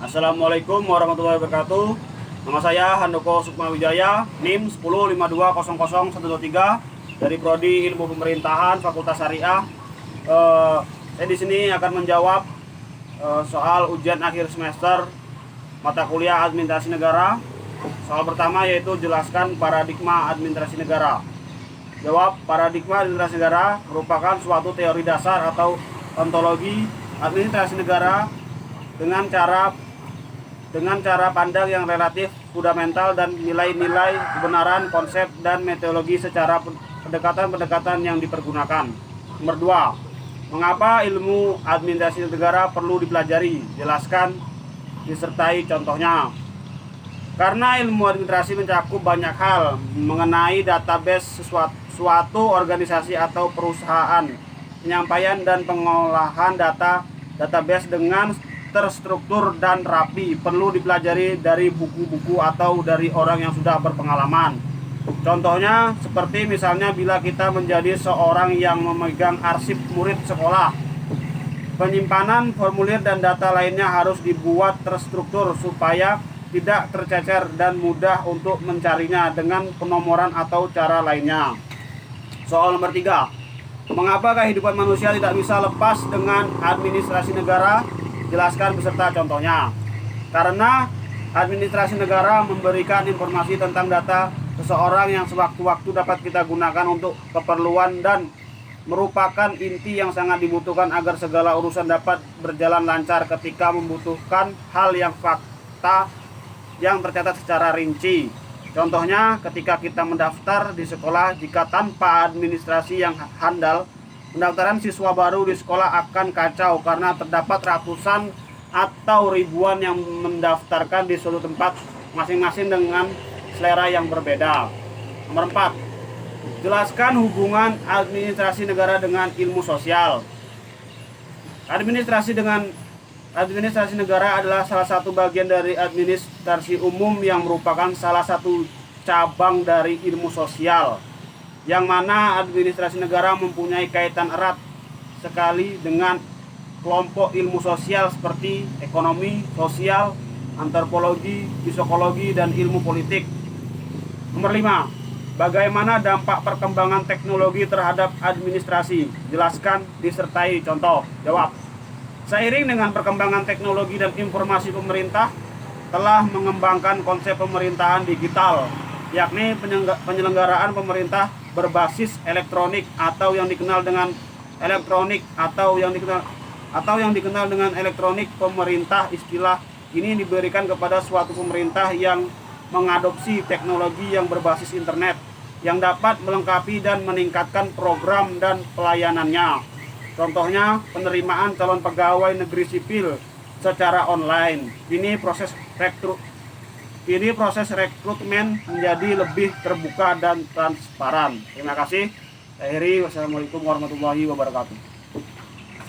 Assalamualaikum warahmatullahi wabarakatuh. Nama saya Handoko Sukmawijaya, NIM 1052000123 dari Prodi Ilmu Pemerintahan Fakultas Syariah. Saya di sini akan menjawab soal ujian akhir semester mata kuliah Administrasi Negara. Soal pertama yaitu jelaskan paradigma administrasi negara. Jawab, paradigma administrasi negara merupakan suatu teori dasar atau ontologi administrasi negara dengan cara pandang yang relatif fundamental dan nilai-nilai kebenaran, konsep, dan metodologi secara pendekatan-pendekatan yang dipergunakan. Nomor 2. Mengapa ilmu administrasi negara perlu dipelajari? Jelaskan disertai contohnya. Karena ilmu administrasi mencakup banyak hal mengenai database suatu organisasi atau perusahaan, penyampaian dan pengolahan database dengan terstruktur dan rapi, perlu dipelajari dari buku-buku atau dari orang yang sudah berpengalaman. Contohnya seperti misalnya bila kita menjadi seorang yang memegang arsip murid sekolah, penyimpanan formulir dan data lainnya harus dibuat terstruktur supaya tidak tercecer dan mudah untuk mencarinya dengan penomoran atau cara lainnya. Soal nomor 3. Mengapa kehidupan manusia tidak bisa lepas dengan administrasi negara? Jelaskan beserta contohnya. Karena administrasi negara memberikan informasi tentang data seseorang yang sewaktu-waktu dapat kita gunakan untuk keperluan dan merupakan inti yang sangat dibutuhkan agar segala urusan dapat berjalan lancar ketika membutuhkan hal yang fakta yang tercatat secara rinci. Contohnya ketika kita mendaftar di sekolah, jika tanpa administrasi yang handal, pendaftaran siswa baru di sekolah akan kacau karena terdapat ratusan atau ribuan yang mendaftarkan di suatu tempat masing-masing dengan selera yang berbeda. Nomor 4. Jelaskan hubungan administrasi negara dengan ilmu sosial. Administrasi negara adalah salah satu bagian dari administrasi umum yang merupakan salah satu cabang dari ilmu sosial, yang mana administrasi negara mempunyai kaitan erat sekali dengan kelompok ilmu sosial seperti ekonomi, sosial, antropologi, psikologi, dan ilmu politik. Nomor 5. Bagaimana dampak perkembangan teknologi terhadap administrasi? Jelaskan disertai contoh. Jawab. Seiring dengan perkembangan teknologi dan informasi, pemerintah telah mengembangkan konsep pemerintahan digital, yakni penyelenggaraan pemerintah berbasis elektronik atau yang dikenal dengan elektronik pemerintah. Istilah ini diberikan kepada suatu pemerintah yang mengadopsi teknologi yang berbasis internet yang dapat melengkapi dan meningkatkan program dan pelayanannya. Contohnya penerimaan calon pegawai negeri sipil secara online. Ini proses rekrutmen menjadi lebih terbuka dan transparan. Terima kasih. Akhiri, wassalamualaikum warahmatullahi wabarakatuh.